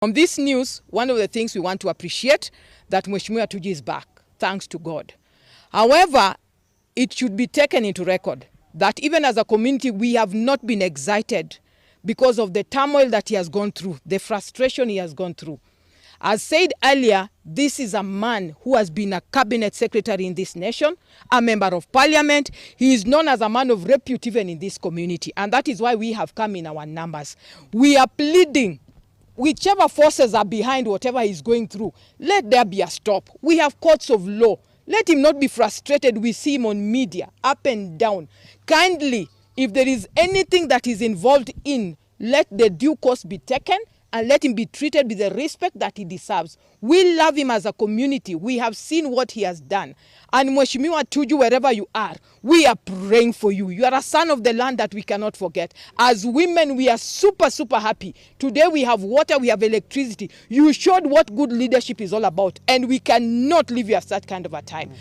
From this news, one of the things we want to appreciate that Mheshimiwa Tuju is back, thanks to God. However, it should be taken into record that even as a community, we have not been excited because of the turmoil that he has gone through, the frustration he has gone through. As said earlier, this is a man who has been a cabinet secretary in this nation, a member of parliament. He is known as a man of repute even in this community, and that is why we have come in our numbers. We are pleading, whichever forces are behind whatever he's going through, let there be a stop. We have courts of law. Let him not be frustrated. We see him on media, up and down. Kindly, if there is anything that is involved in, let the due course be taken and let him be treated with the respect that he deserves. We love him as a community. We have seen what he has done. And Mheshimiwa Tuju, wherever you are, we are praying for you. You are a son of the land that we cannot forget. As women, we are super, super happy. Today we have water, we have electricity. You showed what good leadership is all about, and we cannot leave you at that kind of a time.